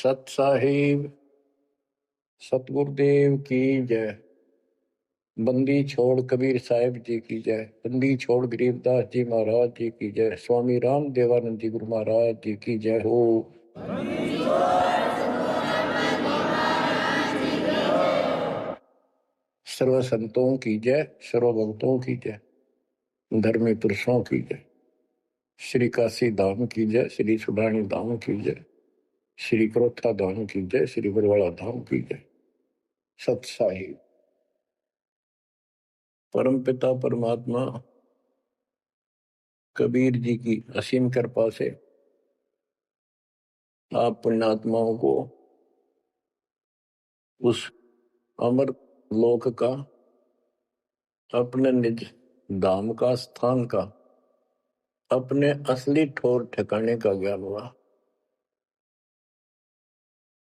सत साहिब सतगुरुदेव की जय। बंदी छोड़ कबीर साहिब जी की जय। बंदी छोड़ गरीबदास जी महाराज जी की जय। स्वामी राम देवानंद जी गुरु महाराज जी की जय हो। सर्व संतों की जय, सर्व भक्तों की जय, धर्मी पुरुषों की जय। श्री काशी धाम की जय, श्री सुडानी धाम की जय, श्री क्रोथा धाम की जय, श्री बरवाड़ा धाम की जय। सत साहिब परम पिता परमात्मा कबीर जी की असीम कृपा से आप पुण्यात्माओं को उस अमर लोक का, अपने निज धाम का, स्थान का, अपने असली ठोर ठिकाने का ज्ञान हुआ।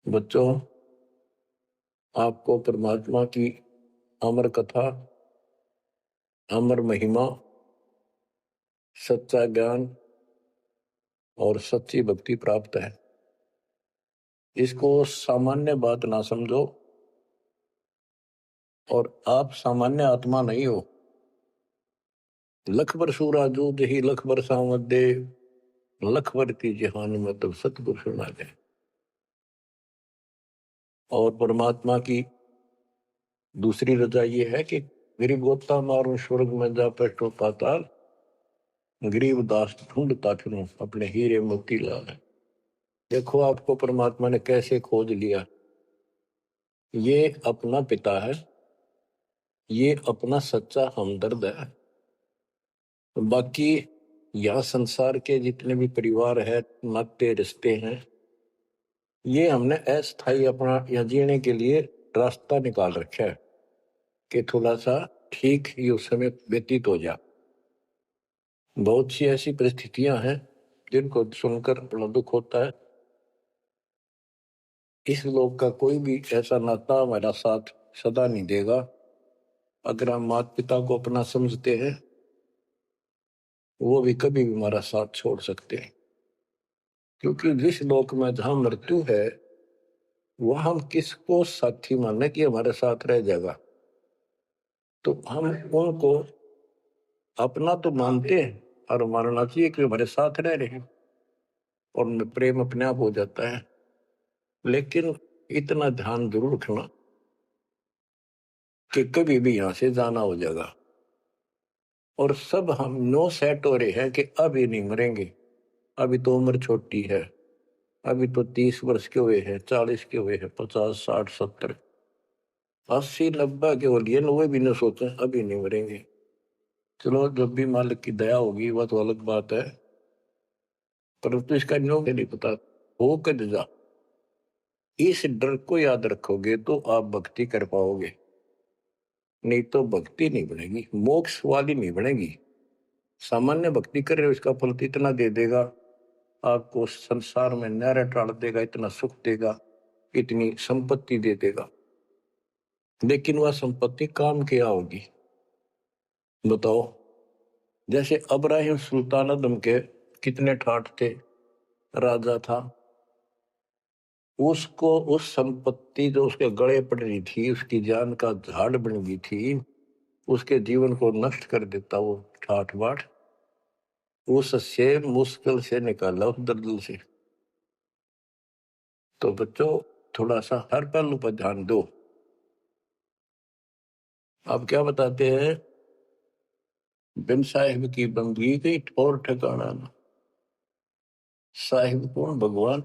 बच्चों, आपको परमात्मा की अमर कथा, अमर महिमा, सच्चा ज्ञान और सच्ची भक्ति प्राप्त है। इसको सामान्य बात ना समझो, और आप सामान्य आत्मा नहीं हो। लख बर सूरा जूद ही लख बर सामत दे, लख बर की जहान में तब सतगुरु सुना दे। और परमात्मा की दूसरी रजा ये है कि गरीब गोता मारू स्वर्ग में जा पेटो पाताल, गरीब दास ढूंढता फिरूं अपने हीरे मोती लाल। देखो आपको परमात्मा ने कैसे खोज लिया। ये अपना पिता है, ये अपना सच्चा हमदर्द है। बाकी यहाँ संसार के जितने भी परिवार है, नाते रिश्ते हैं, ये हमने अस्थायी अपना यहाँ जीने के लिए रास्ता निकाल रखा है कि थोड़ा सा ठीक ही उस समय व्यतीत हो जा। बहुत सी ऐसी परिस्थितियां हैं जिनको सुनकर बड़ा दुख होता है। इस लोक का कोई भी ऐसा नाता हमारा साथ सदा नहीं देगा। अगर हम माता पिता को अपना समझते हैं, वो भी कभी भी हमारा साथ छोड़ सकते हैं। क्योंकि जिस लोक में जहां मृत्यु है, वह हम किसको साथी माने कि हमारे साथ रह जाएगा। तो हम उनको अपना तो मानते हैं और मानना चाहिए कि हमारे साथ रह रहे हैं, और उनमें प्रेम अपने आप हो जाता है। लेकिन इतना ध्यान जरूर रखना कि कभी भी यहां से जाना हो जाएगा। और सब हम नो सेट हो रहे हैं कि अभी नहीं मरेंगे, अभी तो उम्र छोटी है, अभी तो 30 वर्ष के हुए हैं, 40 के हुए हैं, 50, 60, 70, 80, 90 के हो लिए, वो भी न सोचे अभी नहीं मरेंगे। चलो, जब भी मालिक की दया होगी वह तो अलग बात है, परंतु इसका न्यों नहीं पता हो कद जा। इस डर को याद रखोगे तो आप भक्ति कर पाओगे, नहीं तो भक्ति नहीं बनेगी, मोक्ष वाली नहीं बनेगी। सामान्य भक्ति कर रहे हो, इसका फल तो इतना दे देगा, आपको संसार में न्यारा टाल देगा, इतना सुख देगा, इतनी संपत्ति दे देगा। लेकिन वह संपत्ति काम क्या होगी बताओ। जैसे अब्राहिम सुल्तान आदम के कितने ठाठ थे, राजा था, उसको उस संपत्ति जो उसके गले पड़ रही थी, उसकी जान का झाड़ बन गई थी, उसके जीवन को नष्ट कर देता वो ठाठ बाट, उससे मुश्किल से निकाला उस दर्द से। तो बच्चों, थोड़ा सा हर पहलू पर ध्यान दो। आप क्या बताते हैं, बिन साहिब की बंदगी गई ठोर ठिकाना ना। साहिब कौन? भगवान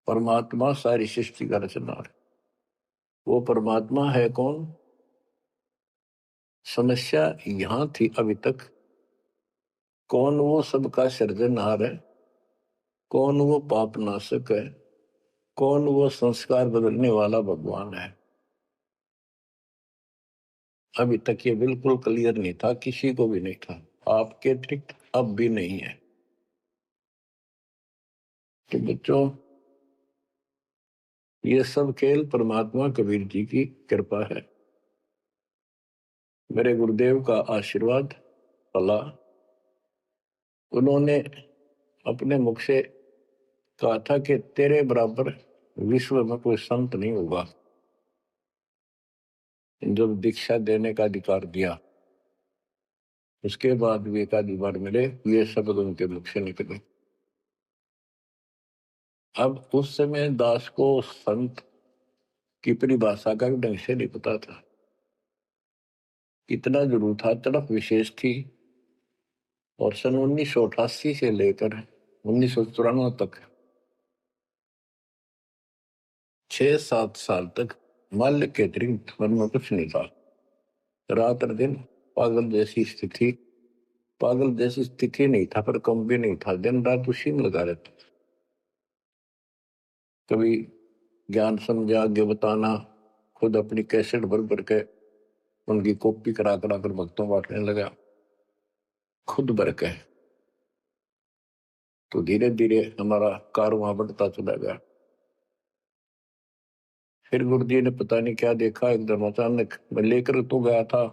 परमात्मा, सारी सृष्टि का रचनार। वो परमात्मा है कौन? समस्या यहां थी अभी तक, कौन वो सबका सृजनहार है, कौन वो पाप नाशक है, कौन वो संस्कार बदलने वाला भगवान है। अभी तक ये बिल्कुल क्लियर नहीं था, किसी को भी नहीं था, आपके अतिरिक्त अब भी नहीं है। तो बच्चों, ये सब खेल परमात्मा कबीर जी की कृपा है, मेरे गुरुदेव का आशीर्वाद फला। उन्होंने अपने मुख से कहा था कि तेरे बराबर विश्व में कोई संत नहीं होगा। जब दीक्षा देने का अधिकार दिया, उसके बाद भी एक आधी बार मिले, ये शब्द उनके मुख से निकले। अब उस समय दास को संत की परिभाषा का भी ढंग से नहीं पता था। इतना जरूर था, तड़प विशेष थी। और सन 1988 से लेकर 1994 तक 6-7 साल तक माल्य के अतिरिक्त मन में कुछ नहीं था। रात और दिन पागल जैसी स्थिति। पागल जैसी स्थिति नहीं था, पर कम भी नहीं था। दिन रात उसी में लगा रहता। कभी ज्ञान समझा आगे बताना, खुद अपनी कैसेट भर भर के उनकी कॉपी करा करा कर भक्तों बांटने लगा, खुद भर के। तो धीरे धीरे हमारा कारवां बढ़ता चला गया। फिर गुरु जी ने पता नहीं क्या देखा, एकदम अचानक मैं लेकर तो गया था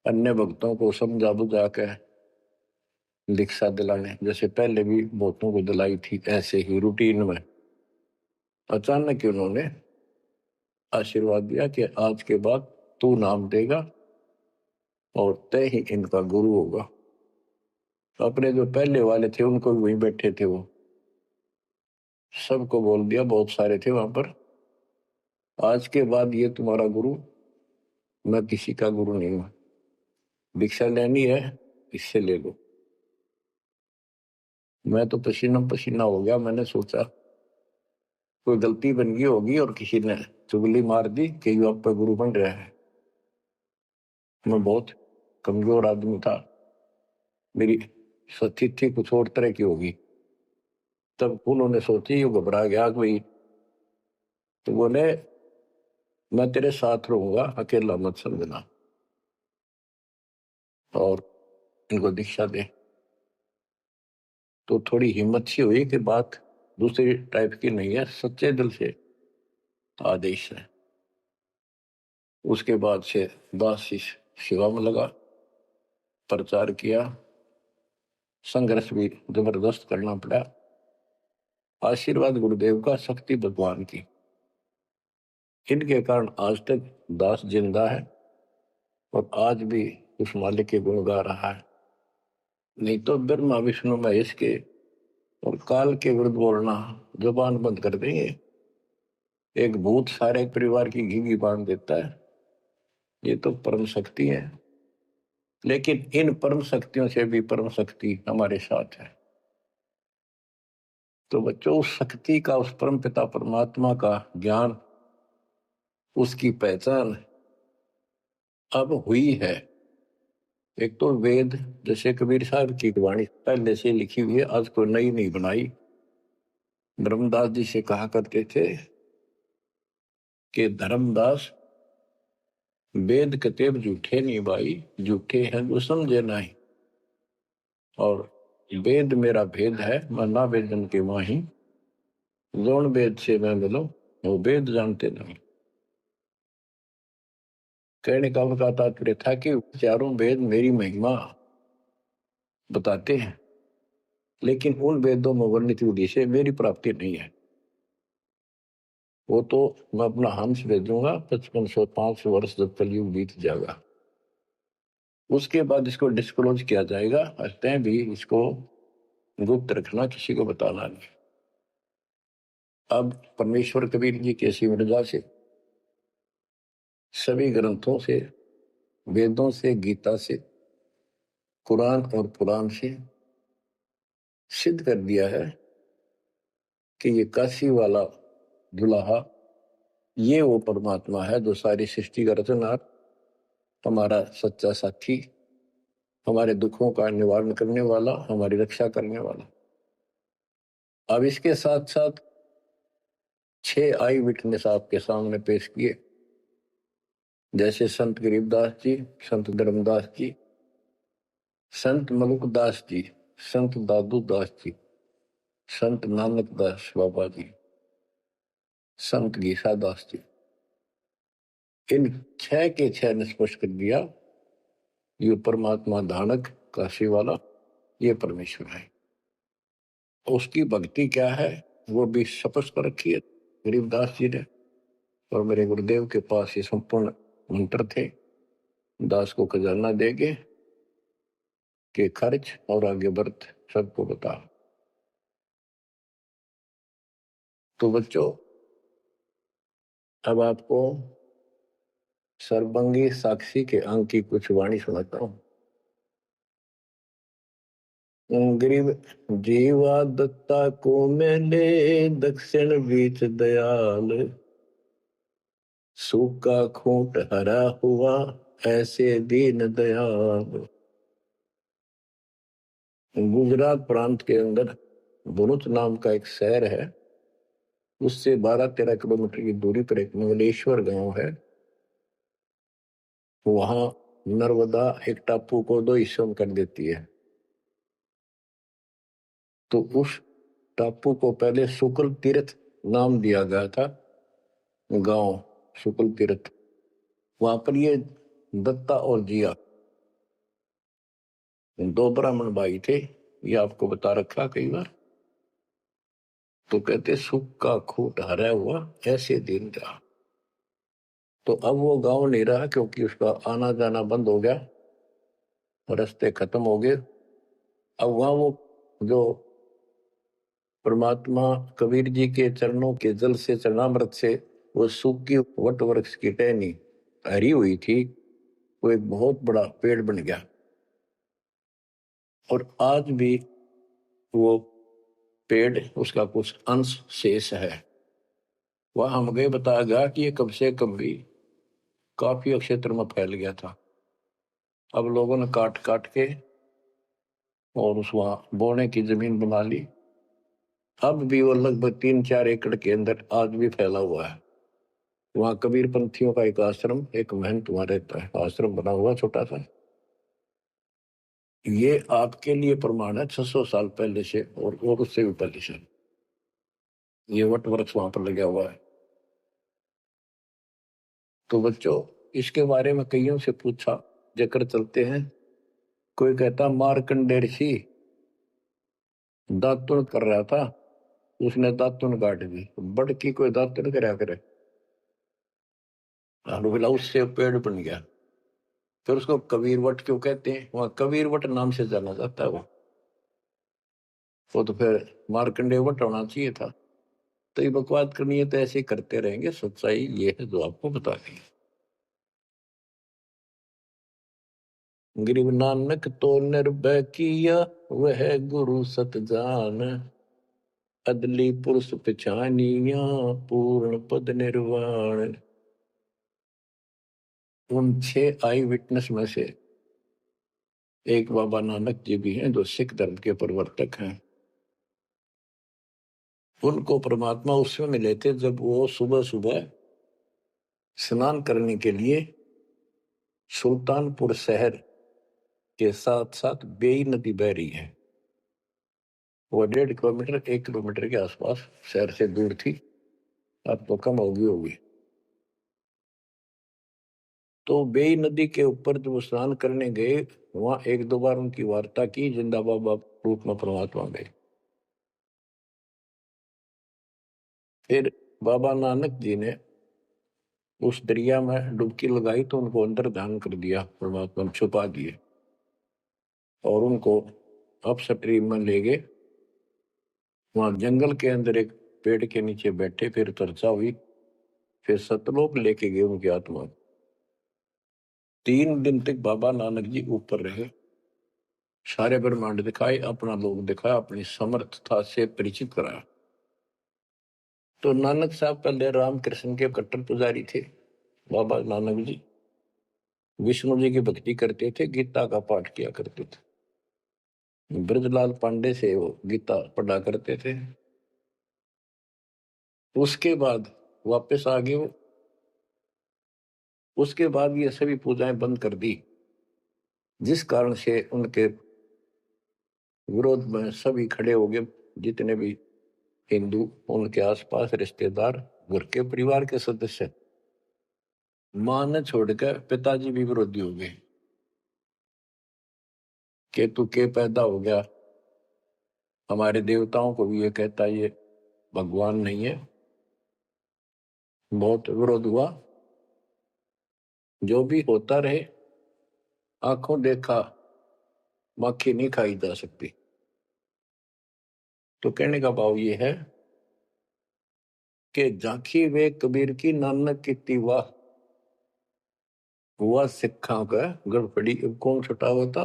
अन्य भक्तों को समझा बुझा के दीक्षा दिलाने, जैसे पहले भी बहुतों को दिलाई थी, ऐसे ही रूटीन में। अचानक ही उन्होंने आशीर्वाद दिया कि आज के बाद तू नाम देगा और तय ही इनका गुरु होगा। अपने जो पहले वाले थे उनको भी वहीं बैठे थे, वो सबको बोल दिया, बहुत सारे थे वहां पर, आज के बाद ये तुम्हारा गुरु, मैं किसी का गुरु नहीं हूं। दीक्षा लेनी है, इससे ले लो। मैं तो पसीना पसीना हो गया। मैंने सोचा कोई गलती बन गई होगी और किसी ने चुगली मार दी कि ये आप पर गुरु बन रहा है। मैं बहुत कमजोर आदमी था, मेरी स्थिति कुछ और तरह की होगी। तब उन्होंने सोची, ये घबरा गया कोई, तो बोले मैं तेरे साथ रहूंगा, अकेला मत समझना, और इनको दीक्षा दे। तो थोड़ी हिम्मत सी हुई कि बात दूसरी टाइप की नहीं है, सच्चे दिल से आदेश है। उसके बाद से दास सेवा में लगा, प्रचार किया, संघर्ष भी जबरदस्त करना पड़ा। आशीर्वाद गुरुदेव का, शक्ति भगवान की, इनके कारण आज तक दास जिंदा है और आज भी उस मालिक के गुण गा रहा है। नहीं तो ब्रह्मा विष्णु महेश के और काल के विरुद्ध बोलना जुबान बंद कर देंगे। एक भूत सारे परिवार की घी बांध देता है, ये तो परम शक्ति है। लेकिन इन परम शक्तियों से भी परम शक्ति हमारे साथ है। तो बच्चों, उस शक्ति का, उस परम पिता परमात्मा का ज्ञान, उसकी पहचान अब हुई है। एक तो वेद, जैसे कबीर साहब की वाणी पहले से लिखी हुई है, आज कोई नई नहीं बनाई। धर्मदास जी से कहा करते थे कि धर्मदास वेद कतेब झूठे नहीं भाई, झूठे हैं जो समझे नहीं। और वेद मेरा भेद है, मैं ना वेदन के माही, जोन वेद से मैं मिलो वो वेद जानते नहीं। कहने का उनका तात्पर्य था कि चारों वेद मेरी महिमा बताते हैं, लेकिन उन वेदों में वर्णित विधि से मेरी प्राप्ति नहीं है। वो तो मैं अपना हंस भेजूंगा 5505 वर्ष जब कलयुग बीत जाएगा, उसके बाद इसको डिस्क्लोज किया जाएगा। तय भी इसको गुप्त रखना, किसी को बताना नहीं। अब परमेश्वर कबीर जी की ऐसी मृदा से, सभी ग्रंथों से, वेदों से, गीता से, कुरान और पुराण से सिद्ध कर दिया है कि ये काशी वाला दुल्हा, ये वो परमात्मा है जो सारी सृष्टि का रचनहार, हमारा सच्चा साथी, हमारे दुखों का निवारण करने वाला, हमारी रक्षा करने वाला। अब इसके साथ साथ 6 आई विटनेस आपके सामने पेश किए, जैसे संत गरीबदास जी, संत धर्मदास जी, संत मलुकदास जी, संत दादू दास जी, संत नानक दास बाबा जी, संत गीसा दास जी। इन 6 के 6 ने स्पष्ट कर दिया, ये परमात्मा धानक काशी वाला, ये परमेश्वर है। उसकी भक्ति क्या है वो भी स्पष्ट कर रखी है गरीबदास जी ने। और मेरे गुरुदेव के पास ये संपूर्ण मंत्र थे, दास को खजाना देगे कि खर्च और आगे बढ़ सबको बता। तो बच्चों, अब आपको सर्वंगी साक्षी के अंक की कुछ वाणी सुनाता हूं। गरीब जीवा दत्ता को मैंने दक्षिण बीच दयाल, सूखा खूंट हरा हुआ ऐसे दीन दयाल। गुजरात प्रांत के अंदर भरूच नाम का एक शहर है, उससे 12-13 किलोमीटर की दूरी पर एक मंगलेश्वर गांव है। वहां नर्मदा एक टापू को 2 हिस्सों में कर देती है। तो उस टापू को पहले शुक्ल तीर्थ नाम दिया गया था, गांव शुक्ल तीर्थ। वहां पर ये दत्ता और जिया 2 ब्राह्मण भाई थे, ये आपको बता रखा कई बार। तो कहते सूखा खूंट हरा हुआ ऐसे दिन था। तो अब वो गांव नहीं रहा क्योंकि उसका आना जाना बंद हो गया, रास्ते खत्म हो गए। अब वहां वो जो परमात्मा कबीर जी के चरणों के जल से, चरणामृत से वो सूखी वट वृक्ष की टहनी हरी हुई थी, वो एक बहुत बड़ा पेड़ बन गया। और आज भी वो पेड़, उसका कुछ अंश शेष है। वह हमें बताया गया कि ये कब से कब भी काफी क्षेत्र में फैल गया था। अब लोगों ने काट काट के और उस वहां बोने की जमीन बना ली। अब भी वो लगभग 3-4 एकड़ के अंदर आज भी फैला हुआ है। वहां कबीर पंथियों का एक आश्रम, एक महंत वहां रहता है, आश्रम बना हुआ छोटा सा। ये आपके लिए प्रमाण है 600 साल पहले से और उससे भी पहले से ये वट वृक्ष वहां पर लगा हुआ है। तो बच्चों, इसके बारे में कईयों से पूछा, जकर चलते हैं। कोई कहता मार्कंडेय ऋषि दातुन कर रहा था, उसने दातुन काट दी। बड़ की कोई दातुन करा करे, बोला उससे पेड़ बन गया। फिर उसको कबीर वट क्यों कहते हैं? वहां कबीर वट नाम से जाना जाता है। वो तो फिर मार्कंडेय वट होना चाहिए था। तो ये बकवाद करनी है तो ऐसे ही करते रहेंगे। सच्चाई ये है जो आपको बता दी। गरीब नानक तो निर्भय किया वह गुरु सत जान, अदली पुरुष पहचानिया पूर्ण पद निर्वाण। उन 6 आई विटनेस में से एक बाबा नानक जी भी हैं, जो सिख धर्म के प्रवर्तक हैं। उनको परमात्मा उस समय मिले थे जब वो सुबह सुबह स्नान करने के लिए सुल्तानपुर शहर के साथ साथ बेई नदी बह रही है। वो 1.5 किलोमीटर 1 किलोमीटर के आसपास शहर से दूर थी, अब तो कम होगी। तो बेई नदी के ऊपर जब स्नान करने गए, वहां 1-2 बार उनकी वार्ता की, जिंदा बाबा रूप में परमात्मा गए। फिर बाबा नानक जी ने उस दरिया में डुबकी लगाई तो उनको अंदर ध्यान कर दिया, परमात्मा में छुपा दिए और उनको अपस्ट्रीम में ले गए। वहां जंगल के अंदर एक पेड़ के नीचे बैठे, फिर चर्चा हुई, फिर सतलोक लेके गए उनकी आत्मा। 3 दिन तक बाबा नानक जी ऊपर रहे, सारे ब्रह्मांड दिखाए, अपना लोक दिखाया, अपनी समर्थता से परिचित कराया। तो नानक साहब पहले रामकृष्ण के कट्टर पुजारी थे। बाबा नानक जी विष्णु जी की भक्ति करते थे, गीता का पाठ किया करते थे। ब्रजलाल पांडे से वो गीता पढ़ा करते थे। उसके बाद वापस आ गए वो। उसके बाद ये सभी पूजाएं बंद कर दी, जिस कारण से उनके विरोध में सभी खड़े हो गए, जितने भी हिंदू, उनके आसपास रिश्तेदार, घर के परिवार के सदस्य। मां ने छोड़कर पिताजी भी विरोधी हो गए कि तू के पैदा हो गया, हमारे देवताओं को भी ये कहता ये भगवान नहीं है। बहुत विरोध हुआ। जो भी होता रहे, आंखों देखा मक्खी नहीं खाई जा सकती। तो कहने का भाव ये है कि झांकी वे कबीर की नानक की वाह, हुआ सिखा का गड़बड़ी कौन छुटा होता।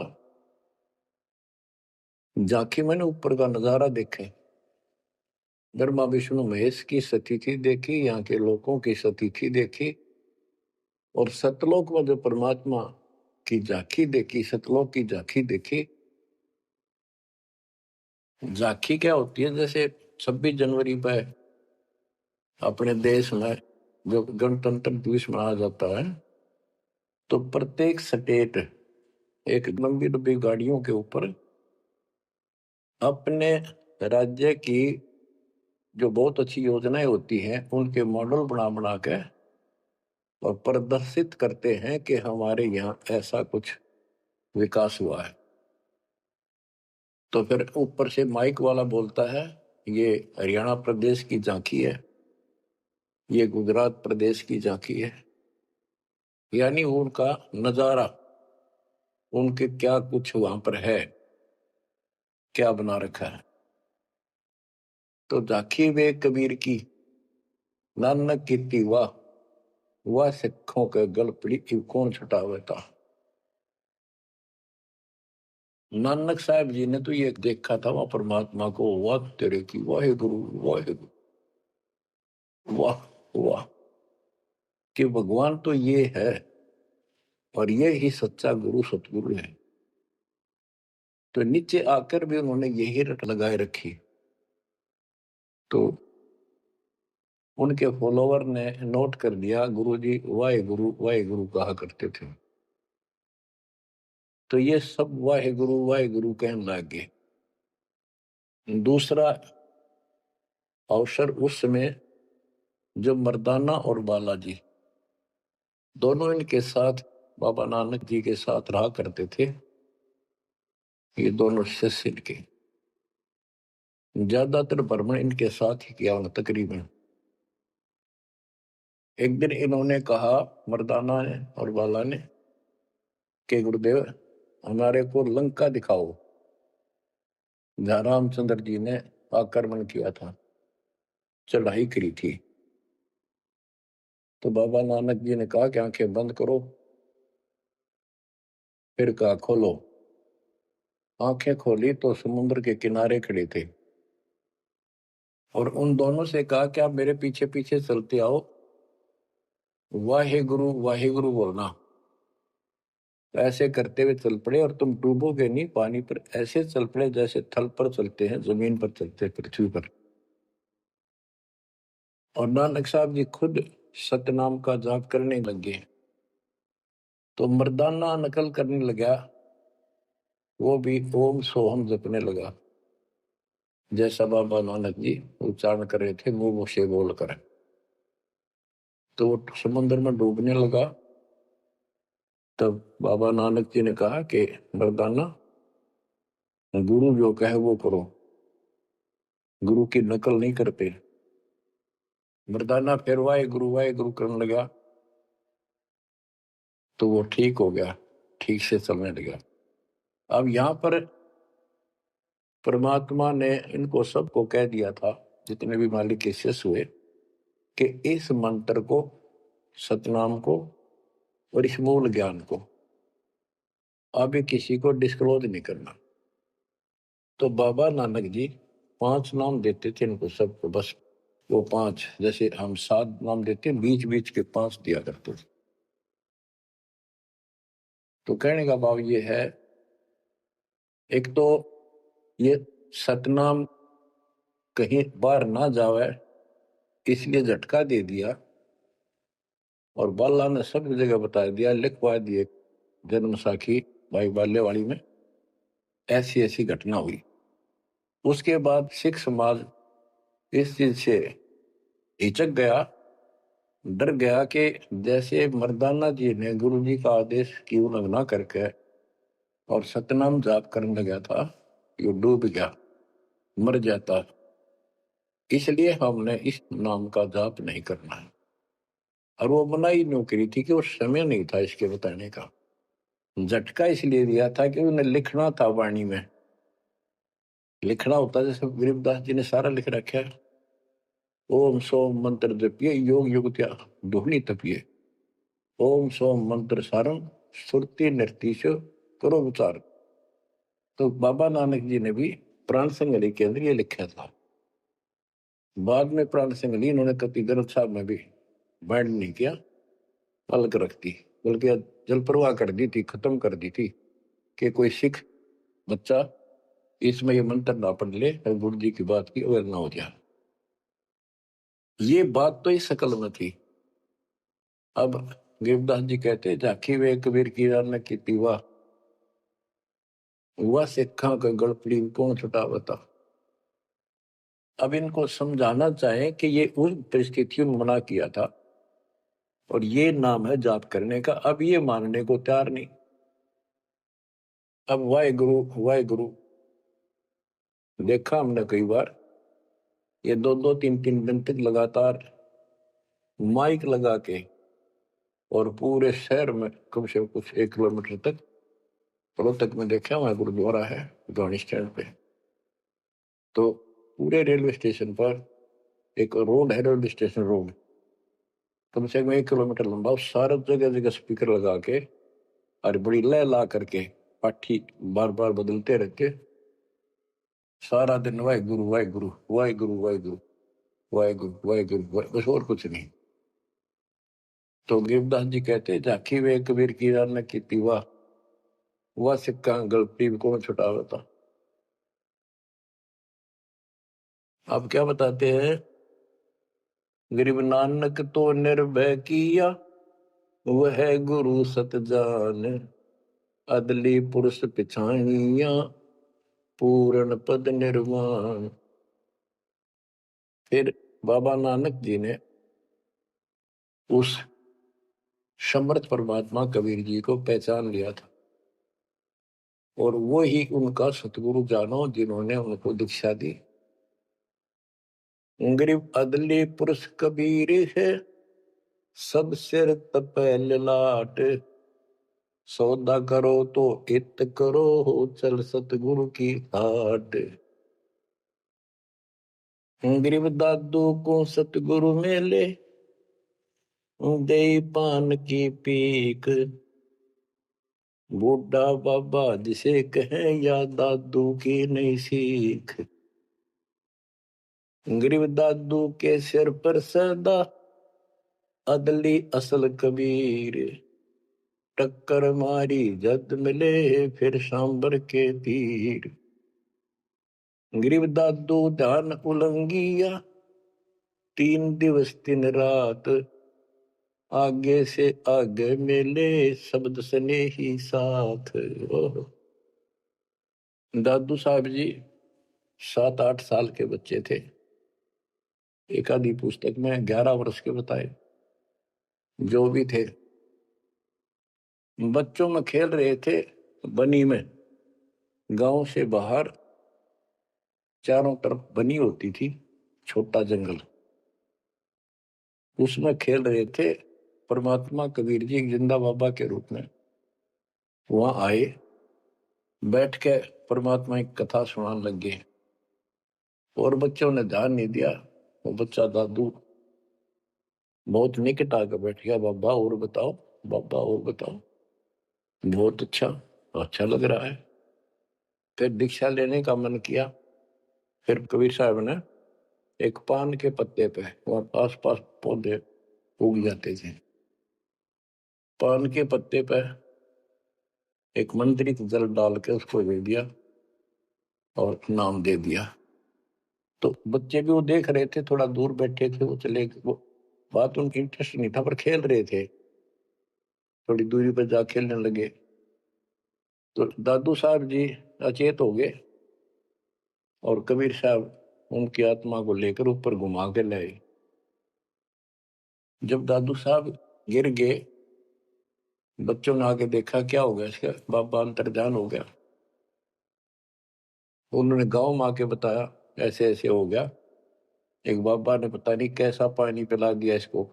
झांकी मैंने ऊपर का नजारा देखे, ब्रह्मा विष्णु महेश की स्थिति देखी, यहाँ के लोगों की स्थिति देखी, और सतलोक में जो परमात्मा की झांकी देखी, सतलोक की झांकी देखी। झांकी क्या होती है? जैसे 26 जनवरी पर अपने देश में जो गणतंत्र दिवस मनाया जाता है, तो प्रत्येक स्टेट एक लंबी लंबी गाड़ियों के ऊपर अपने राज्य की जो बहुत अच्छी योजनाएं होती हैं उनके मॉडल बना बना के और प्रदर्शित करते हैं कि हमारे यहाँ ऐसा कुछ विकास हुआ है। तो फिर ऊपर से माइक वाला बोलता है ये हरियाणा प्रदेश की झांकी है, ये गुजरात प्रदेश की झांकी है। यानी उनका नजारा, उनके क्या कुछ वहां पर है, क्या बना रखा है। तो झांकी वे कबीर की नानक की वाह, वह सिखों के गल पड़ी कौन छुटावता। नानक साहब जी ने तो ये देखा था वहां परमात्मा को, वाह तेरे की वाहे गुरु वाहे गुरु, वाह वाह, कि भगवान तो ये है और ये ही सच्चा गुरु सतगुरु है। तो नीचे आकर भी उन्होंने यही रट लगाए रखी। तो उनके फॉलोवर ने नोट कर दिया गुरुजी वाहे गुरु कहा करते थे। तो ये सब वाहे गुरु कहने लग गए। दूसरा अवसर उस समय जब मर्दाना और बालाजी दोनों इनके साथ बाबा नानक जी के साथ रहा करते थे। ये दोनों शिष्य इनके ज्यादातर भ्रमण इनके साथ ही किया तकरीबन। एक दिन इन्होंने कहा, मर्दाना ने और बाला ने, कि गुरुदेव हमारे को लंका दिखाओ जहां रामचंद्र जी ने आक्रमण किया था, चढ़ाई करी थी। तो बाबा नानक जी ने कहा कि आंखें बंद करो। फिर कहा खोलो। आंखें खोली तो समुद्र के किनारे खड़े थे और उन दोनों से कहा कि आप मेरे पीछे पीछे चलते आओ, वाहे गुरु बोलना। ऐसे करते हुए चल पड़े और तुम डूबोगे नहीं पानी पर, ऐसे चल पड़े जैसे थल पर चलते हैं, जमीन पर चलते हैं, पृथ्वी पर। और नानक साहब जी खुद सतनाम का जाप करने लगे तो मर्दाना नकल करने लगा, वो भी ओम सोहम जपने लगा जैसा बाबा नानक जी उच्चारण कर रहे थे मुंह से बोलकर। तो वो समुद्र में डूबने लगा। तब बाबा नानक जी ने कहा कि मर्दाना गुरु जो कहे वो करो, गुरु की नकल नहीं करते। मर्दाना फिर वाहे गुरु करने लगा तो वो ठीक हो गया, ठीक से चलने लगा। अब यहाँ पर परमात्मा ने इनको सबको कह दिया था, जितने भी मालिक के शिष्य हुए, कि इस मंत्र को, सतनाम को और इस मूल ज्ञान को अभी किसी को डिस्क्लोज नहीं करना। तो बाबा नानक जी 5 नाम देते थे इनको सबको, बस वो 5, जैसे हम 7 नाम देते हैं, बीच बीच के 5 दिया करते थे। तो कहने का भाव ये है, एक तो ये सतनाम कहीं बाहर ना जावे इसलिए झटका दे दिया, और बाला ने सब जगह बता दिया, लिखवा दिए जन्म साखी भाई बाल्यवाड़ी में ऐसी ऐसी घटना हुई। उसके बाद सिख समाज इस चीज से हिचक गया, डर गया कि जैसे मर्दाना जी ने गुरु जी का आदेश की उल्लंघना करके और सतनाम जाप करने लगा था, ये डूब गया, मर जाता। इसलिए हमने इस नाम का जाप नहीं करना है। और वो मनाही न्यू करी थी कि वो समय नहीं था इसके बताने का। झटका इसलिए दिया था कि उन्हें लिखना था वाणी में, लिखना होता जैसे गरीबदास जी ने सारा लिख रखा है। ओम सोम मंत्र जपिए योग युगत्या दुहनी तपिए, ओम सोम मंत्र सारंग सुरति निर्तीश करो विचार। तो बाबा नानक जी ने भी प्राण संगली के अंदर ये लिखा था। बाद में प्राण संगली इन्होंने कति ग्रंथ साहब में भी बैंड नहीं किया, अलग रख दी, बल्कि जल प्रवाह कर दी थी, खत्म कर दी थी कि कोई सिख बच्चा इसमें ये मंत्र ना पढ़ ले और गुरु जी की बात की अवेयर ना हो जाए। ये बात तो इस शकल में थी। अब गिरदास जी कहते झाकी वे कबीर की रान की तीवा, हुआ सिखा का गड़पड़ी कौन छुटावता। अब इनको समझाना चाहे कि ये उस परिस्थितियों में मना किया था और ये नाम है जाप करने का। अब ये मानने को तैयार नहीं। अब वाहे गुरु देखा हमने कई बार, ये दो दो तीन तीन दिन तक लगातार माइक लगा के और पूरे शहर में कम से कम कुछ 1 किलोमीटर तक रोहतक में देखा, वहां गुरुद्वारा है गाड़ी स्टैंड पे, तो पूरे रेलवे स्टेशन पर एक रोड है, रेलवे स्टेशन रोड कम से कम 1 किलोमीटर लंबा, उस सारे जगह जगह स्पीकर लगा के और बड़ी लय ला करके पाठी बार बार बदलते रहते, सारा दिन वाहेगुरु वाहेगुरु वाहेगुरु वाहेगुरु वाहेगुरु वाहेगुरु, बस और कुछ नहीं। तो गिरदास जी कहते झाकी वे कबीर की रान की तीवा, वह सिक्का गलती कौन छुटावता। आप क्या बताते हैं, गरीब नानक तो निर्भय किया, वह गुरु सत जान, अदली पुरुष पिछाइया, पूर्ण पद निर्वाण। फिर बाबा नानक जी ने उस समर्थ परमात्मा कबीर जी को पहचान लिया था और वो ही उनका सतगुरु जानो जिन्होंने उनको दीक्षा दी। गरीब अदली पुरुष कबीर है, सब सिर तपै ललाट, सौदा करो तो इत करो, चल सतगुरु की आट। गरीब दादू को सतगुरु मेले, दे पान की पीक, बूढ़ा बाबा जिसे कहे या दादू की नहीं सीख। गरीब दादू के सिर पर सदा, अदली असल कबीर, टक्कर मारी जद मिले फिर सांबर के तीर। गरीब दादू ध्यान उलंगिया, 3 दिवस 3 रात, आगे से आगे मिले शब्द सने ही साथ। दादू साहब जी 7-8 साल के बच्चे थे, एक आधी पुस्तक में 11 वर्ष के बताए, जो भी थे बच्चों में खेल रहे थे बनी में। गांव से बाहर चारों तरफ बनी होती थी, छोटा जंगल, उसमें खेल रहे थे। परमात्मा कबीर जी जिंदा बाबा के रूप में वहां आए, बैठ के परमात्मा की कथा सुनाने लग गए और बच्चों ने ध्यान नहीं दिया। वो बच्चा दादू बहुत निकट आकर बैठ गया, बाबा और बताओ, बाबा और बताओ, बहुत अच्छा, अच्छा लग रहा है। फिर दीक्षा लेने का मन किया। फिर कबीर साहब ने एक पान के पत्ते पे, वहां आस पास पौधे उग जाते थे, पान के पत्ते पे एक मंत्रित जल डाल के उसको दे दिया और नाम दे दिया। तो बच्चे भी वो देख रहे थे, थोड़ा दूर बैठे थे, वो चले, वो बात उनकी इंटरेस्ट नहीं था पर खेल रहे थे, थोड़ी दूरी पर जा खेलने लगे। तो दादू साहब जी अचेत हो गए और कबीर साहब उनकी आत्मा को लेकर ऊपर घुमा के लाए। जब दादू साहब गिर गए, बच्चों ने आके देखा क्या हो गया इसका, बाबा अंतर्ध्यान हो गया। उन्होंने गांव में आके बताया, ऐसे ऐसे हो गया। एक बाबा ने पता नहीं कैसा पानी पिला दिया इसको,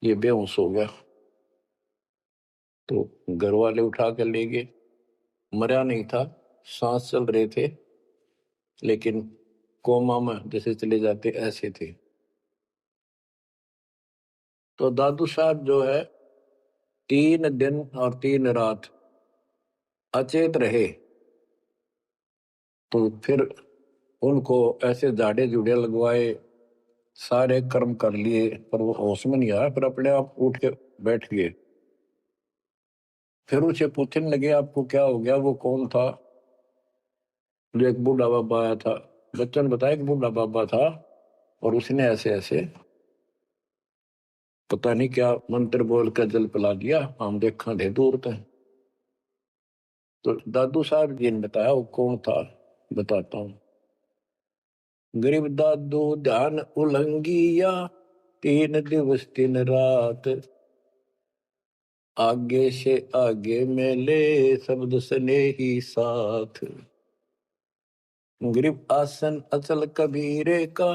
ये बेहोश हो गया। तो घर वाले उठा कर ले गए। मरा नहीं था, सांस चल रहे थे, लेकिन कोमा में जैसे चले जाते ऐसे थे। तो दादू साहब जो है 3 दिन और 3 रात अचेत रहे। तो फिर उनको ऐसे झाड़े जुड़े लगवाए, सारे कर्म कर लिए, पर वो होश में नहीं आया। फिर अपने आप उठ के बैठ गए। फिर उसे पूछने लगे आपको क्या हो गया, वो कौन था। जो एक बूढ़ा बाबा आया था, बच्चों ने बताया कि बूढ़ा बाबा था और उसने ऐसे ऐसे पता नहीं क्या मंत्र बोल कर जल पिला दिया, हम देखा थे दूर तक। तो दादू साहब जी ने बताया वो कौन था, बताता हूँ। गरीब दादू ध्यान उलंगिया, 3 दिवस 3 रात, आगे से आगे मेले शब्द सने ही साथ। गरीब आसन अचल कबीरे का,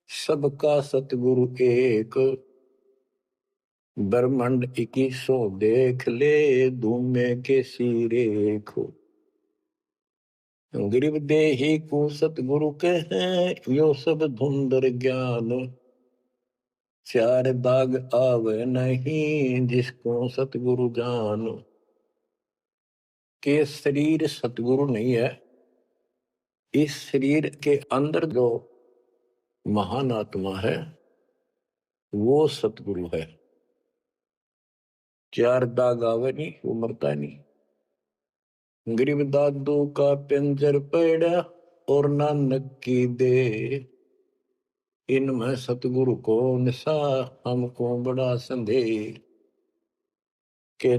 सबका सतगुरु एक, ब्रह्मांड 2100 देख ले, धूमे के सिरेखो। गरीब देही को सतगुरु के हैं, यो सब धुंधर ज्ञान, 4 दाग आवे नहीं, जिसको सतगुरु जान। के शरीर सतगुरु नहीं है, इस शरीर के अंदर जो महान आत्मा है वो सतगुरु है। 4 दाग आवे नहीं, वो मरता नहीं। गरीब दादू का पिंजर पड़ा और नानक की दे, इनमें सतगुरु को निशा, हमको बड़ा संदेह। के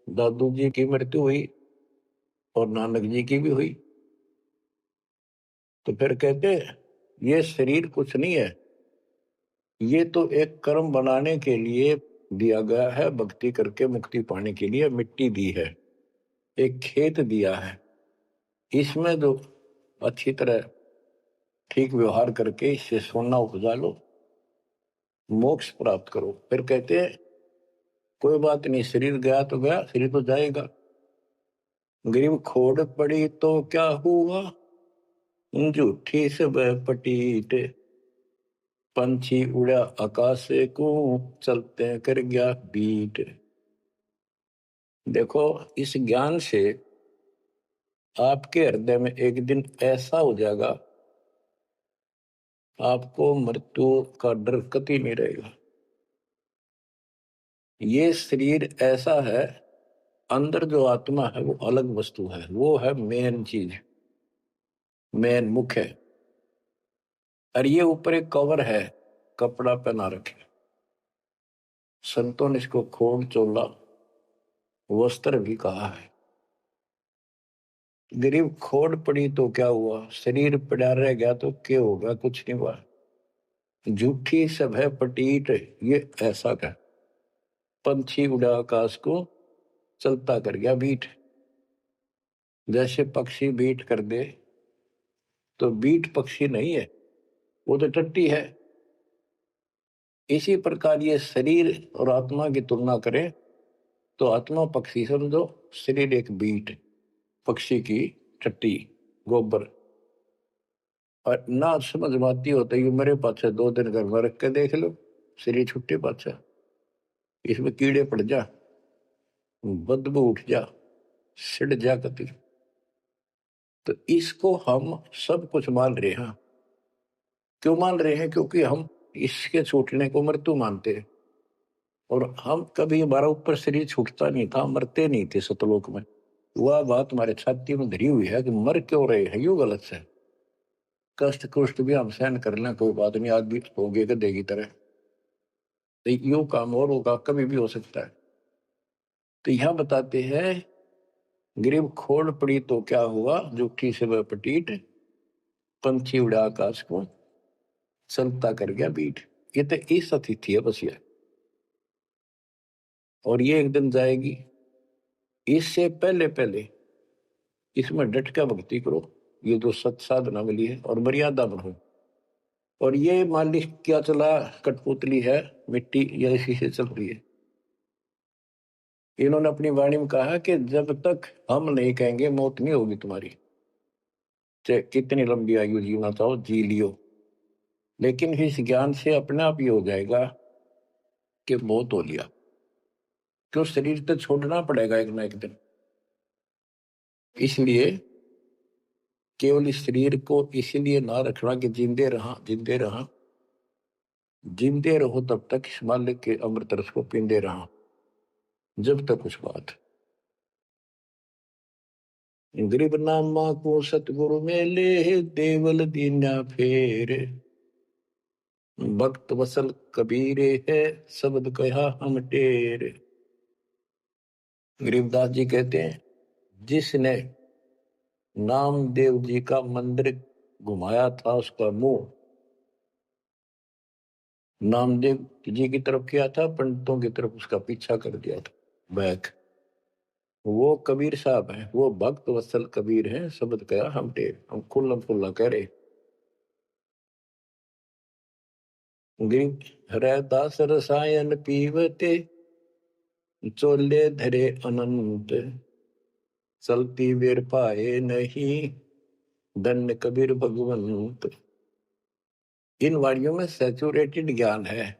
दादू जी की मृत्यु हुई और नानक जी की भी हुई। तो फिर कहते ये शरीर कुछ नहीं है, ये तो एक कर्म बनाने के लिए दिया गया है, भक्ति करके मुक्ति पाने के लिए मिट्टी दी है, एक खेत दिया है। इसमें जो अच्छी तरह ठीक व्यवहार करके इससे सोना उपजा लो, मोक्ष प्राप्त करो। फिर कहते हैं कोई बात नहीं, शरीर गया तो गया, शरीर तो जाएगा। गरीब खोड़ पड़ी तो क्या हुआ, झूठी सब पटीट, पंछी उड़ा आकाश को, चलते कर गया बीट। देखो इस ज्ञान से आपके हृदय में एक दिन ऐसा हो जाएगा, आपको मृत्यु का डर कभी नहीं रहेगा। ये शरीर ऐसा है, अंदर जो आत्मा है वो अलग वस्तु है, वो है मेन चीज, मेन मुख्य है। और ये ऊपर एक कवर है, कपड़ा पहना रखे। संतों ने इसको खोड़ चोला वस्त्र भी कहा है। गरीब खोड़ पड़ी तो क्या हुआ, शरीर पड़ा रह गया तो क्या होगा, कुछ नहीं हुआ। झूठी सब है पटीट, ये ऐसा का पंछी उड़ा आकाश को, चलता कर गया बीट। जैसे पक्षी बीट कर दे तो बीट पक्षी नहीं है, वो तो टट्टी है। इसी प्रकार ये शरीर और आत्मा की तुलना करें तो आत्मा पक्षी समझो, शरीर एक बीट पक्षी की टट्टी, गोबर। और ना समझ में आती होता है मेरे पास 2 दिन घर में रख के देख लो, शरीर छुट्टे पाछा, इसमें कीड़े पड़ जा, बदबू उठ जा, सिड़ जा कति। तो इसको हम सब कुछ मान रहे हैं। क्यों मान रहे हैं, क्योंकि हम इसके छूटने को मृत्यु मानते हैं। और हम कभी, हमारा ऊपर शरीर छूटता नहीं था, मरते नहीं थे सतलोक में। वह बात हमारे छाती में धरी हुई है कि मर क्यों रहे हैं, यू गलत है। कष्ट कुष्ट भी हम सहन कर लें, कोई बात नहीं, आदमी हो गए गधे की तरह, तो यू काम और होगा, कभी भी हो सकता है। तो यह बताते हैं गरीब खोड़ पड़ी तो क्या हुआ, जूठी से वह पटीट, पंछी उड़ा आकाश को, चलता कर गया बीट। ये तो इस अतिथि है बस ये, और ये एक दिन जाएगी। इससे पहले पहले इसमें डट कर भक्ति करो, ये जो सत साधना मिली है, और मर्यादा बढ़ो। और ये मान ली क्या चला, कठपुतली है, मिट्टी या इसी से चल रही है। इन्होंने अपनी वाणी में कहा कि जब तक हम नहीं कहेंगे मौत नहीं होगी तुम्हारी, चाहे कितनी लंबी आयु जीना चाहो जी लियो, लेकिन इस ज्ञान से अपने आप ये हो जाएगा कि मौत हो लिया, क्यों शरीर तो छोड़ना पड़ेगा एक ना एक दिन। इसलिए केवल इस शरीर को इसीलिए ना रखना कि जिंदे रहा जिंदे रहा, जिंदे रहो तब तक इस मालिक के अमृत रस को पींदे रहा, जब तक उस बात। गरीब नामा को सतगुरु मेले, देवल दीना फेर, भक्त वसल कबीरे है, शब्द कहा हम टेर। गरीबदास जी कहते हैं, जिसने नामदेव जी का मंदिर घुमाया था उसका मुंह नामदेव जी की तरफ किया था, पंडितों की तरफ उसका पीछा कर दिया था, बैक। वो कबीर साहब हैं, वो भक्त वत्सल कबीर हैं, शब्द कहा हम टेर, हम खुल्लम खुल्ला कह रहे। गरीब हरदास रसायन पीवते, चोले धरे अनंत, चलती वेर पाए नहीं, धन्य कबीर भगवंत। इन वाणियों में सैचुरेटेड ज्ञान है,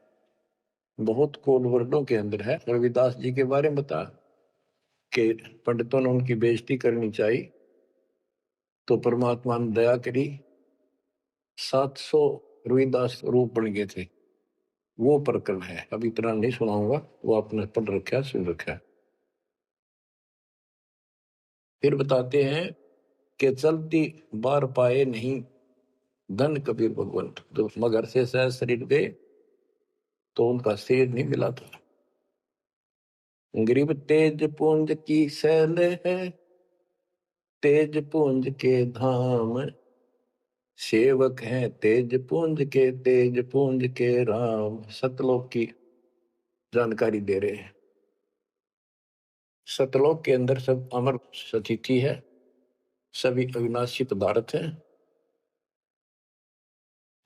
बहुत कोड वर्डों के अंदर है। रविदास जी के बारे में बता कि पंडितों ने उनकी बेइज्जती करनी चाहिए, तो परमात्मा ने दया करी, 700 रविदास रूप बन गए थे। वो प्रकरण है, अब इतना नहीं सुनाऊंगा, वो आपने पढ़ रखा है, सुन रखा है। फिर बताते हैं कि चलती बार पाए नहीं, धन कबीर भगवंत। तो मगर से सहज शरीर गए तो उनका शरीर नहीं मिला था। गरीब तेज पुंज की सैल है, तेज पुंज के धाम, सेवक हैं तेज पुंज के, तेज पुंज के राम। सतलोक की जानकारी दे रहे हैं। सतलोक के अंदर सब अमर सतिथि है, सभी अविनाशी पदार्थ हैं।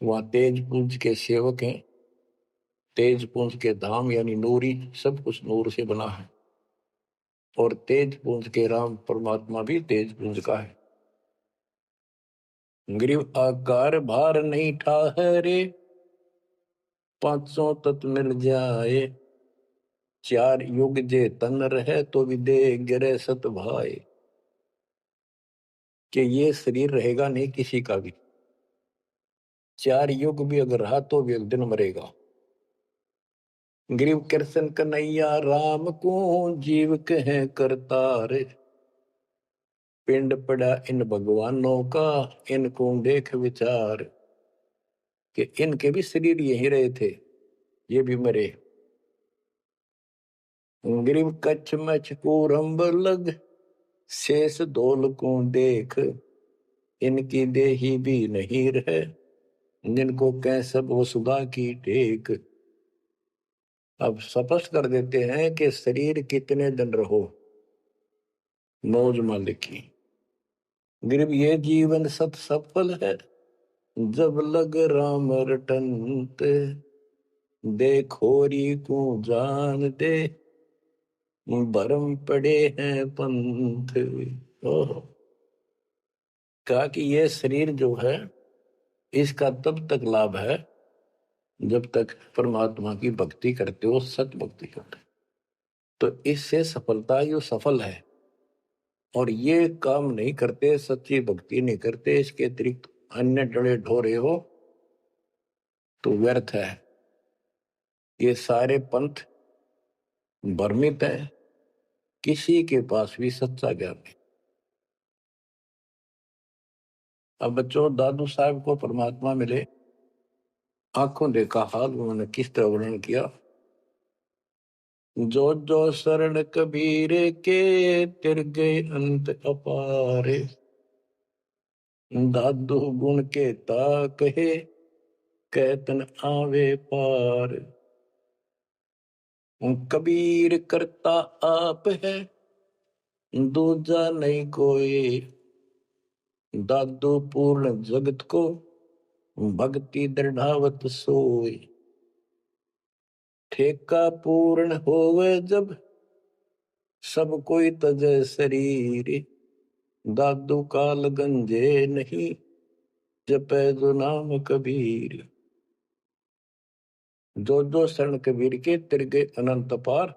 वहां तेज पुंज के सेवक हैं, तेज पुंज के धाम यानी नूरी, सब कुछ नूर से बना है। और तेज पुंज के राम परमात्मा भी तेज पुंज का है। ग्रीव आकार भार नहीं ठाहरे, पांचों तत्व मिल जाए, चार युग जे तन रहे तो भी दे गिरे सत भाई। कि ये शरीर रहेगा नहीं किसी का भी, 4 युग भी अगर रहा तो भी एक दिन मरेगा। ग्रीव कृष्ण कन्हैया राम को, जीव कहे करतार, पिंड पड़ा इन भगवानों का, इनको देख विचार। कि इनके भी शरीर यही रहे थे, ये भी मरे। ग्रीव कच्छ मछ कूरम्ब लग, शेष धोल को देख, इनकी देही भी नहीं रहे, जिनको कह सब वसुधा की टेक। अब स्पष्ट कर देते हैं कि शरीर कितने दिन रहो, मौज मालिक की। गिरब ये जीवन सत सफल है, जब लग राम रटंत, देखोरी को जान दे, भरम पड़े हैं पंथ। ओह, कहा कि ये शरीर जो है इसका तब तक लाभ है जब तक परमात्मा की भक्ति करते हो, सत भक्ति करते हो, तो इससे सफलता यो सफल है। और ये काम नहीं करते, सच्ची भक्ति नहीं करते, इसके अतिरिक्त अन्य डरे ढोरे हो तो व्यर्थ है। ये सारे पंथ भ्रमित है, किसी के पास भी सच्चा ज्ञान नहीं। अब बच्चों, दादू साहब को परमात्मा मिले, आंखों देखा हाल उन्होंने किस तरह वर्णन किया। जो जो शरण कबीर के, तिर गए अंत अपारे, दादू गुण के ता कहे, कैतन आवे पार। कबीर करता आप है, दूजा नहीं कोई, दादू पूर्ण जगत को भक्ति दृढ़ावत सोई। ठेका पूर्ण होवे जब सब कोई तजय शरीर। दादू काल गंजे नहीं जपै जो नाम कबीर। जो शरण कबीर के तिरगे अनंत पार।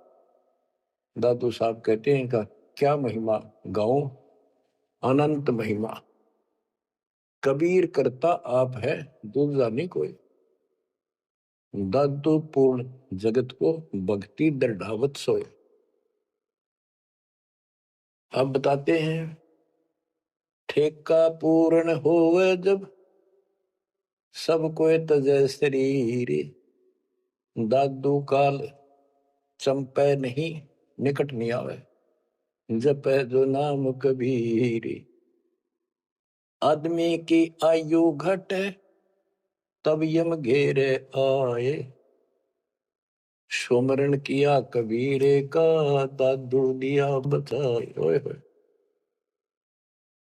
दादू साहब कहते हैं इनका क्या महिमा गाऊं, अनंत महिमा। कबीर करता आप है दूसरा नहीं कोई। दादू पूर्ण जगत को भक्ति दृढ़ावत सोए। अब बताते हैं ठेका पूर्ण होवे जब सब कोई तजय शरीर। दादू काल चंपे नहीं निकट नहीं आवे जपै जो नाम कबीर। आदमी की आयु घटे तब यम घेरे आए। सुमरण किया कबीरे का दादू दिया बचाए। ओए होए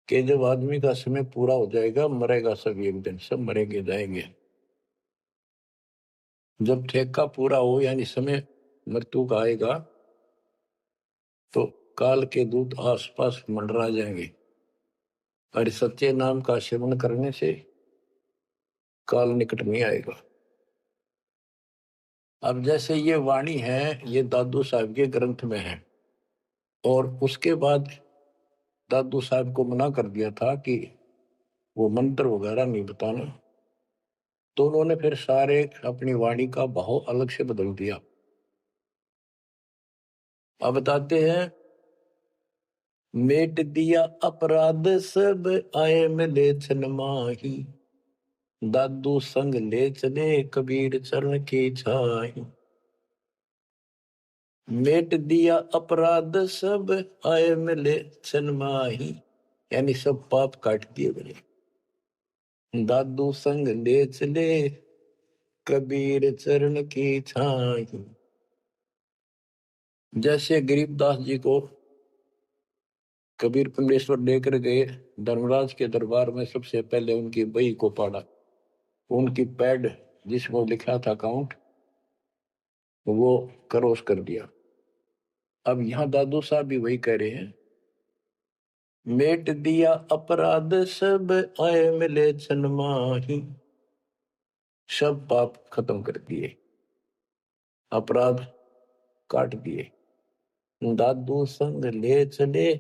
कि जब आदमी का समय पूरा हो जाएगा मरेगा सब एक दिन, सब मरेंगे जाएंगे। जब ठेका पूरा हो यानी समय मृत्यु का आएगा तो काल के दूत आसपास मंडरा जाएंगे। और सच्चे नाम का सेवन करने से काल निकट नहीं आएगा। अब जैसे ये वाणी है ये दादू साहब के ग्रंथ में है और उसके बाद दादू साहब को मना कर दिया था कि वो मंत्र वगैरह नहीं बताना, तो उन्होंने फिर सारे अपनी वाणी का भाव अलग से बदल दिया। अब बताते हैं मेट दिया अपराध सब आए मिले छन माही। दादू संग ले चले कबीर चरण की छाही। मेट दिया अपराध सब आए मिले छन माही यानी सब पाप काट दिए मेरे। दादू संग ले चले कबीर चरण की छाही। जैसे गरीबदास जी को कबीर परमेश्वर लेकर गए धर्मराज के दरबार में, सबसे पहले उनकी बही को पढ़ा, उनकी पैड जिसमें लिखा था काउंट वो क्रॉस कर दिया। अब यहां दादू साहब भी वही कह रहे हैं मेट दिया अपराध सब आए मिले छन माही। सब पाप खत्म कर दिए, अपराध काट दिए। दादू संग ले चले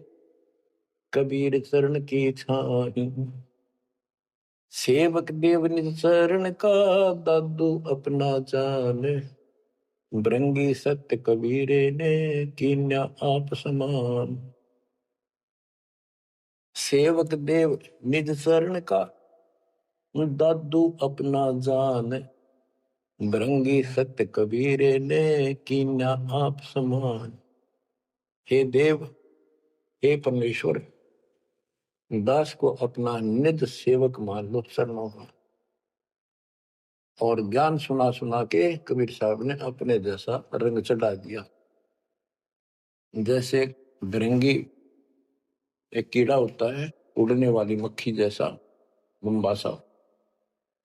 कबीर चरण की छाही। सेवक देव निज चरण का दादू अपना जान। भृंगी सत्य कबीरे ने कीन्या आप समान। सेवक देव निज चरण का दादू अपना जान। भृंगी सत्य कबीरे ने कीन्या आप समान। हे देव, हे परमेश्वर, दास को अपना निज सेवक मान लो चरणों का। और ज्ञान सुना सुना के कबीर साहब ने अपने जैसा रंग चढ़ा दिया। जैसे भृंगी एक कीड़ा होता है उड़ने वाली मक्खी जैसा बम्बासा,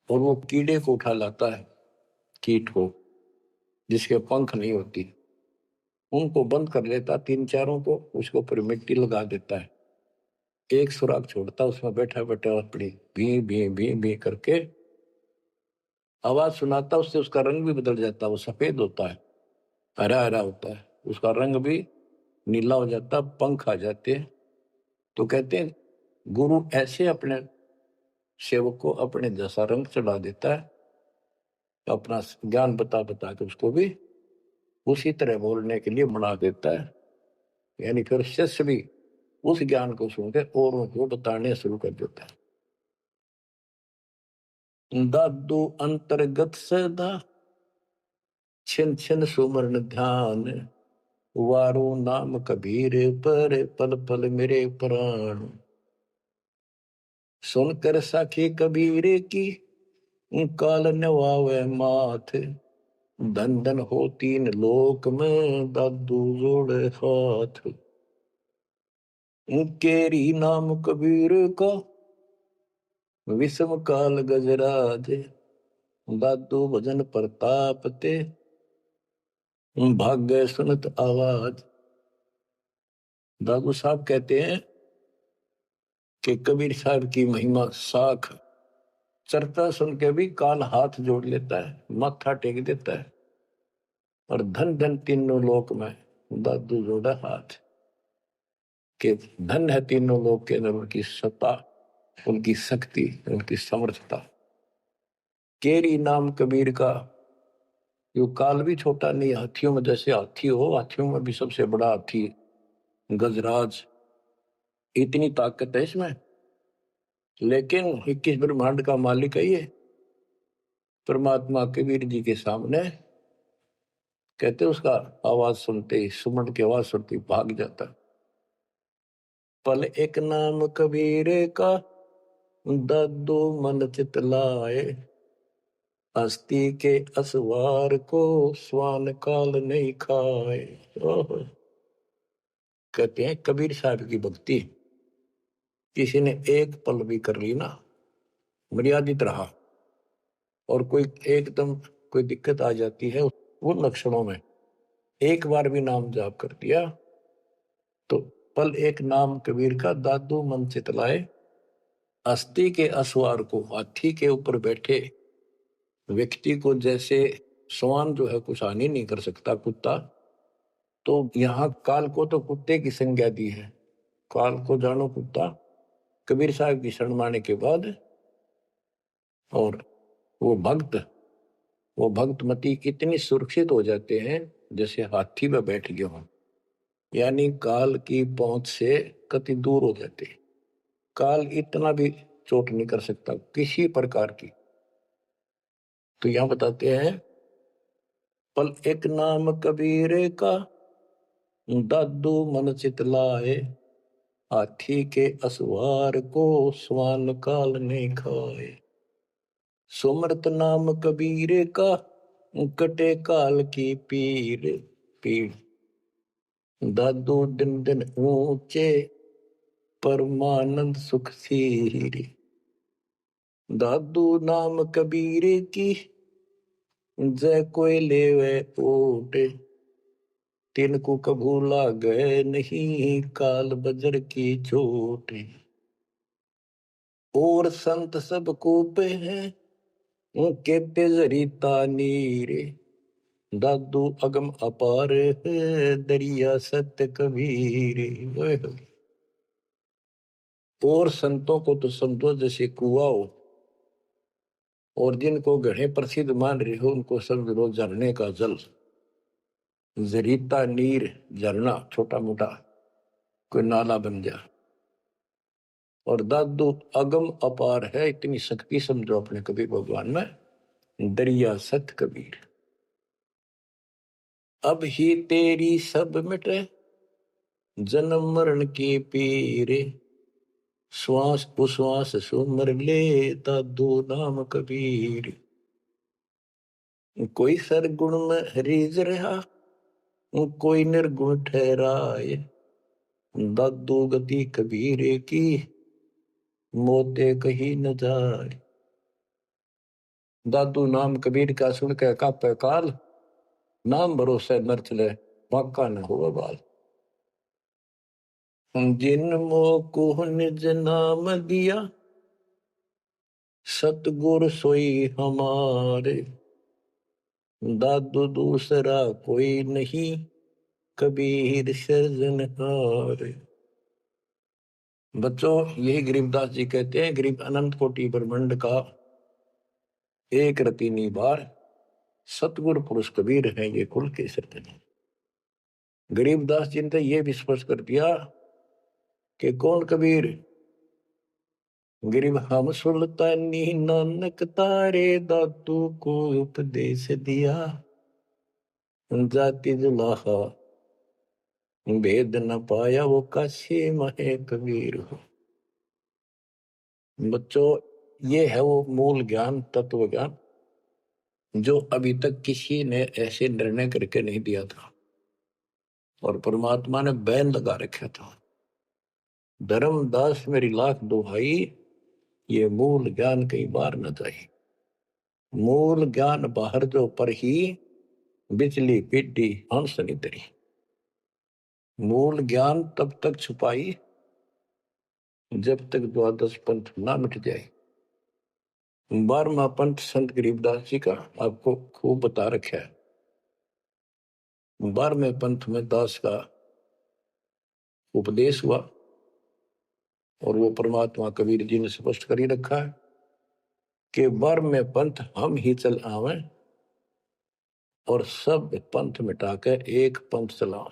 और वो कीड़े को उठा लाता है, कीट को जिसके पंख नहीं होती, उनको बंद कर लेता, तीन चारों को, उसके ऊपर मिट्टी लगा देता है, एक सुराख छोड़ता, उसमें बैठा बैठा अपनी भी भी भी भी करके आवाज सुनाता, उससे उसका रंग भी बदल जाता, वो सफेद होता है, हरा हरा होता है, उसका रंग भी नीला हो जाता, पंख आ जाते हैं। तो कहते हैं गुरु ऐसे अपने सेवक को अपने जैसा रंग चढ़ा देता है, अपना ज्ञान बता बता के उसको भी उसी तरह बोलने के लिए बना देता है। यानी फिर शिष्य भी उस ज्ञान को सुनकर और उनको बताने शुरू कर देता है। दादू अंतर्गत सदा छिन छिन सुमरण ध्यान। वारो नाम कबीर पर पल पल मेरे प्राण। सुनकर साखी कबीर की काल नवावे माथ। धन धन हो तीन लोक में दादू जोड़े हाथ। केरी नाम कबीर का विषम काल गजराज, दादू भजन प्रताप ते, भाग्य सुनत आवाज। दादू साहब कहते हैं कि कबीर साहब की महिमा साख, चर्चा सुन के भी काल हाथ जोड़ लेता है, माथा टेक देता है। और धन धन तीनों लोक में दादू जोड़ा हाथ, के धन है तीनों लोक के अंदर उनकी सत्ता, उनकी शक्ति, उनकी समर्थता। केरी नाम कबीर का, यो काल भी छोटा नहीं, हाथियों में जैसे हाथी हो, हाथियों में भी सबसे बड़ा हाथी गजराज, इतनी ताकत है इसमें। लेकिन 21 ब्रह्मांड का मालिक है ये परमात्मा। कबीर जी के सामने कहते उसका आवाज सुनते ही, सुमन की आवाज सुनते ही भाग जाता। पल एक नाम कबीर का, दादू मन चित लाए, हस्ती के असवार को स्वान काल नहीं खाए। कहते हैं कबीर साहब की भक्ति किसी ने एक पल भी कर ली ना, मर्यादित रहा, और कोई एकदम कोई दिक्कत आ जाती है उन लक्षणों में, एक बार भी नाम जाप कर दिया तो पल एक नाम कबीर का, दादू मन चितलाए, अस्थि के असवार को, हाथी के ऊपर बैठे व्यक्ति को जैसे स्वान जो है कुछ हानि नहीं कर सकता, कुत्ता, तो यहाँ काल को तो कुत्ते की संज्ञा दी है। काल को जानो कुत्ता। कबीर साहब की शरण माने के बाद और वो भक्त मती इतनी सुरक्षित हो जाते हैं जैसे हाथी में बैठ गए हों, यानी काल की पहुंच से कति दूर हो जाते हैं। काल इतना भी चोट नहीं कर सकता किसी प्रकार की। तो यहां बताते हैं पल एक नाम कबीर का, दादू मन चितलाए, हाथी के असवार को स्वान काल ने खाए। सुमरत नाम कबीर का, कटे काल की पीड़, दादू दिन दिन ऊंचे, परमानंद सुख सीरी। दादू नाम कबीर की, जय कोई लेवे ओटे, तिनको कभू लागे नहीं काल बजर की चोट। और संत सब कूपे हैं, उनके पे जरीता नीरे, दादू अगम अपार है, दरिया सत्य कबीर। और संतों को तो समझो जैसे कुआ हो, और जिनको गढ़े प्रसिद्ध मान रहे हो उनको समझ लो झरने का जल। जरीता नीर, झरना छोटा मोटा कोई नाला बन जा। और दादू अगम अपार है, इतनी शक्ति समझो अपने कबीर भगवान में, दरिया सत कबीर। अब ही तेरी सब मिटे, जन्म मरण की पीरे, श्वास उश्वास सुमर ले, दादू नाम कबीर। कोई सरगुण में रीझ रहा, कोई निर्गुण ठहराए, दादू गति कबीर की, मोते कहीं न जाए। दादू नाम कबीर का सुन के कापे काल, नाम भरोसे नर चले, बाका न हो बाल। जिन मोको निज नाम दिया, सतगुर सोई हमारे, दादू दूसरा कोई नहीं, कबीर सृजनहार। बच्चों यही गरीबदास जी कहते हैं, गरीब अनंत कोटि ब्रह्मांड का एक रति निबार, सतगुरु पुरुष कबीर है ये कुल के सृजन। गरीबदास जी ने ये भी स्पष्ट कर दिया कि कौन कबीर, गरीब हम सुल्तानी नानक तारे, दादू को उपदेश दिया, जाति जुलाहा भेद न पाया, वो काशी महे कबीर हो। बच्चों ये है वो मूल ज्ञान, तत्व ज्ञान, जो अभी तक किसी ने ऐसे निर्णय करके नहीं दिया था, और परमात्मा ने बैन लगा रखा था। धर्मदास मेरी लाख दुहाई, ये मूल ज्ञान कहीं बाहर न जाए। मूल ज्ञान बाहर जो पर ही बिजली पीटी हंस नितरी। मूल ज्ञान तब तक छुपाई जब तक द्वादश पंथ ना मिट जाए। 12वां पंथ संत गरीबदास जी का आपको खूब बता रखा है। 12वें पंथ में दास का उपदेश हुआ और वो परमात्मा कबीर जी ने स्पष्ट कर ही रखा है कि 12वें पंथ हम ही चल आवे और सब पंथ मिटाकर एक पंथ चलाओ।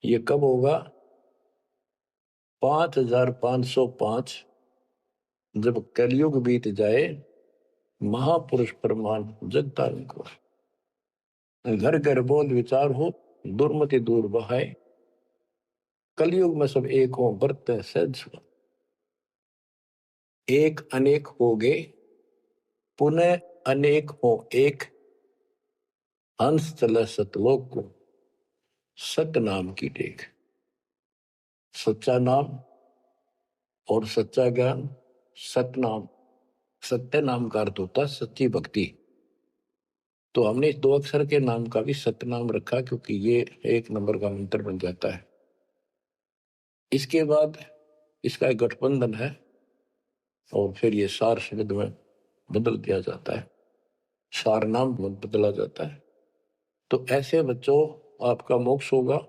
ये कब होगा? 5505 जब कलयुग बीत जाए, महापुरुष प्रमाण जगतारण को, घर घर बोध विचार हो, दुर्मति दूर बहाए, कलयुग में सब एक हो बरते सहज। एक अनेक हो गए, पुनः अनेक हो एक, हंस चले सतलोक को, सत नाम की टेक। सच्चा नाम और सच्चा ज्ञान, सतनाम। सत्य नाम का अर्थ होता सच्ची भक्ति। तो हमने इस 2 अक्षर के नाम का भी सतनाम रखा क्योंकि ये 1 नंबर का मंत्र बन जाता है। इसके बाद इसका एक गठबंधन है और फिर ये सार शब्द में बदल दिया जाता है, सार नाम बदला जाता है। तो ऐसे बच्चों आपका मोक्ष होगा।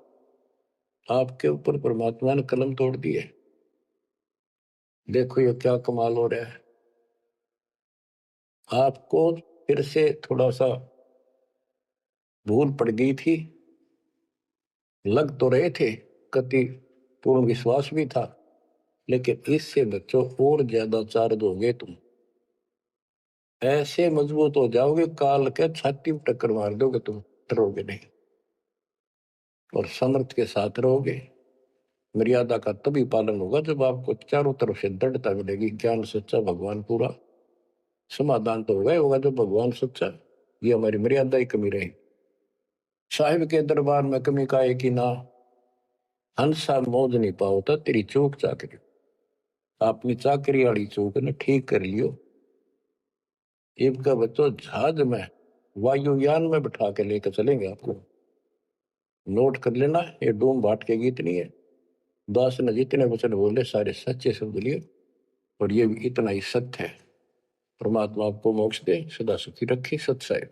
आपके ऊपर परमात्मा ने कलम तोड़ दी है। देखो ये क्या कमाल हो रहा है। आपको फिर से थोड़ा सा भूल पड़ गई थी, लग तो रहे थे, कति पूर्ण विश्वास भी था, लेकिन इससे बच्चों और ज्यादा चार्ज हो गए। तुम ऐसे मजबूत हो जाओगे, काल के छाती में टक्कर मार दोगे, तुम डरोगे नहीं और समर्थ के साथ रहोगे। मर्यादा का तभी पालन होगा जब आपको चारों तरफ से दृढ़ता मिलेगी। ज्ञान सच्चा, भगवान पूरा। समाधान तो होगा जब भगवान सच्चा। ये हमारी मर्यादा ही कमी रही। साहिब के दरबार में कमी का एक ही ना, हंसा मौज नहीं पाओ था तेरी चूक चाकरी। अपनी चाकरी वाली चूक ने ठीक कर लियो। इनका बच्चों जहाज में, वायुयान में बिठा के लेकर चलेंगे आपको। नोट कर लेना, ये डूम बाट के गीत नहीं है। दास ने जितने वचन बोले सारे सच्चे शब्द लिए और ये भी इतना ही सत्य है। परमात्मा आपको मोक्ष दे, सदा सुखी रखे। सत साहिब।